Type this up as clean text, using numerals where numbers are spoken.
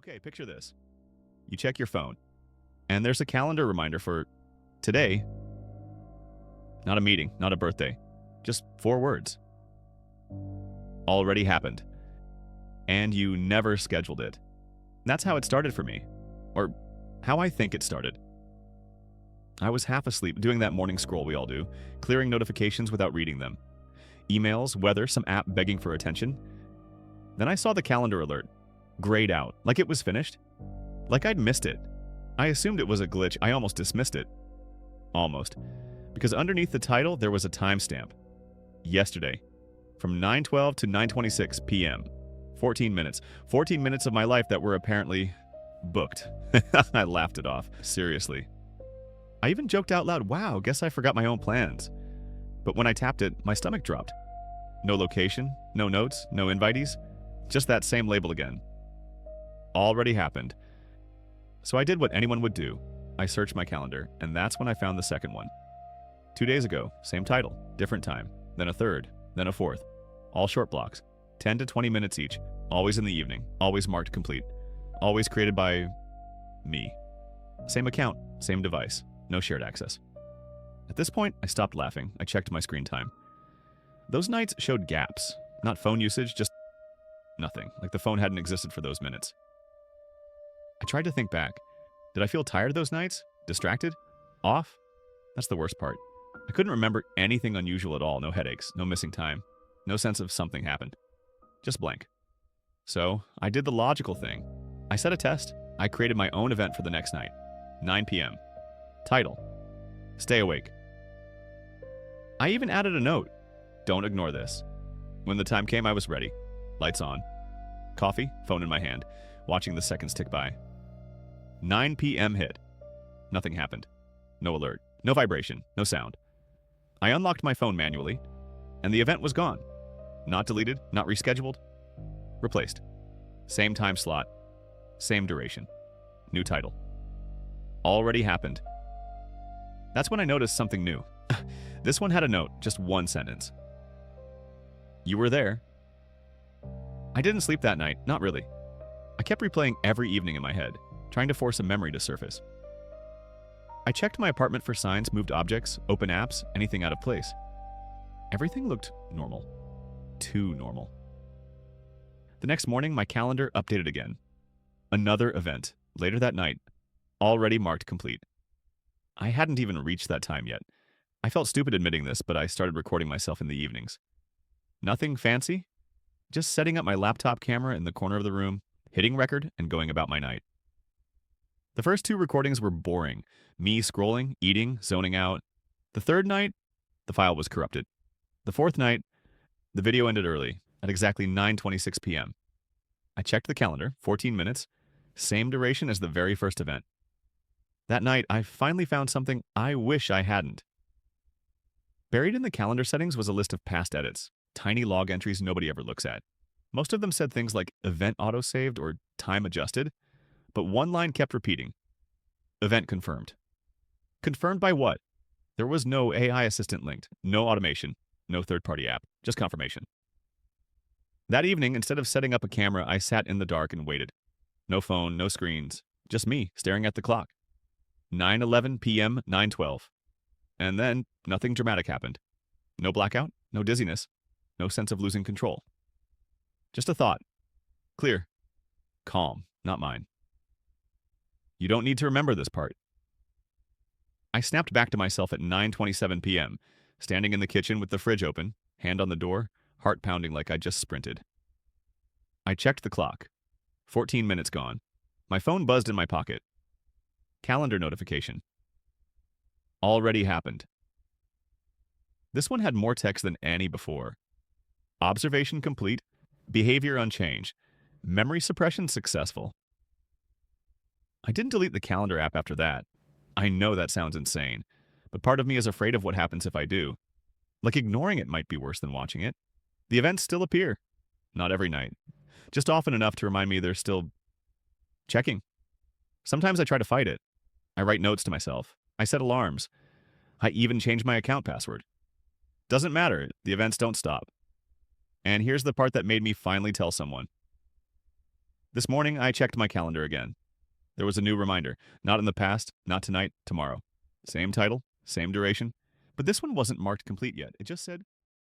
Okay, picture this. You check your phone, and there's a calendar reminder for today, not a meeting, not a birthday, just 4 words. Already happened. And you never scheduled it. That's how it started for me. Or how I think it started. I was half asleep doing that morning scroll we all do, clearing notifications without reading them. Emails, weather, some app begging for attention. Then I saw the calendar alert, grayed out, like it was finished. Like I'd missed it. I assumed it was a glitch. I almost dismissed it. Almost. Because underneath the title, there was a timestamp. Yesterday. From 9:12 to 9:26 p.m. 14 minutes. 14 minutes of my life that were apparently booked. I laughed it off. Seriously. I even joked out loud, wow, guess I forgot my own plans. But when I tapped it, my stomach dropped. No location, no notes, no invitees. Just that same label again. Already happened. So I did what anyone would do. I searched my calendar, and that's when I found the second one. 2 days ago, same title, different time, then a third, then a fourth. All short blocks, 10 to 20 minutes each, always in the evening, always marked complete, always created by me. Same account, same device, no shared access. At this point, I stopped laughing. I checked my screen time. Those nights showed gaps, not phone usage, just nothing, like the phone hadn't existed for those minutes. I tried to think back. Did I feel tired those nights? Distracted? Off? That's the worst part. I couldn't remember anything unusual at all. No headaches, no missing time, no sense of something happened. Just blank. So I did the logical thing. I set a test. I created my own event for the next night. 9 p.m. Title: Stay awake. I even added a note. Don't ignore this. When the time came, I was ready. Lights on. Coffee, phone in my hand, watching the seconds tick by. 9 p.m. hit. Nothing happened. No alert. No vibration. No sound. I unlocked my phone manually, and the event was gone. Not deleted, not rescheduled. Replaced. Same time slot. Same duration. New title. Already happened. That's when I noticed something new. This one had a note, just one sentence. You were there. I didn't sleep that night, not really. I kept replaying every evening in my head, trying to force a memory to surface. I checked my apartment for signs, moved objects, open apps, anything out of place. Everything looked normal. Too normal. The next morning, my calendar updated again. Another event, later that night, already marked complete. I hadn't even reached that time yet. I felt stupid admitting this, but I started recording myself in the evenings. Nothing fancy, just setting up my laptop camera in the corner of the room, hitting record, and going about my night. The first 2 recordings were boring. Me scrolling, eating, zoning out. The third night, the file was corrupted. The fourth night, the video ended early, at exactly 9:26 p.m. I checked the calendar, 14 minutes, same duration as the very first event. That night, I finally found something I wish I hadn't. Buried in the calendar settings was a list of past edits, tiny log entries nobody ever looks at. Most of them said things like event autosaved or time adjusted, but one line kept repeating. Event confirmed. Confirmed by what? There was no AI assistant linked, no automation, no third-party app, just confirmation. That evening, instead of setting up a camera, I sat in the dark and waited. No phone, no screens, just me staring at the clock. 9:11 p.m., 9:12. And then nothing dramatic happened. No blackout, no dizziness, no sense of losing control. Just a thought. Clear. Calm, not mine. You don't need to remember this part. I snapped back to myself at 9:27 p.m., standing in the kitchen with the fridge open, hand on the door, heart pounding like I just sprinted. I checked the clock. 14 minutes gone. My phone buzzed in my pocket. Calendar notification. Already happened. This one had more text than any before. Observation complete. Behavior unchanged. Memory suppression successful. I didn't delete the calendar app after that. I know that sounds insane, but part of me is afraid of what happens if I do. Like ignoring it might be worse than watching it. The events still appear. Not every night. Just often enough to remind me they're still checking. Sometimes I try to fight it. I write notes to myself. I set alarms. I even change my account password. Doesn't matter. The events don't stop. And here's the part that made me finally tell someone. This morning, I checked my calendar again. There was a new reminder. Not in the past, not tonight, tomorrow. Same title, same duration. But this one wasn't marked complete yet. It just said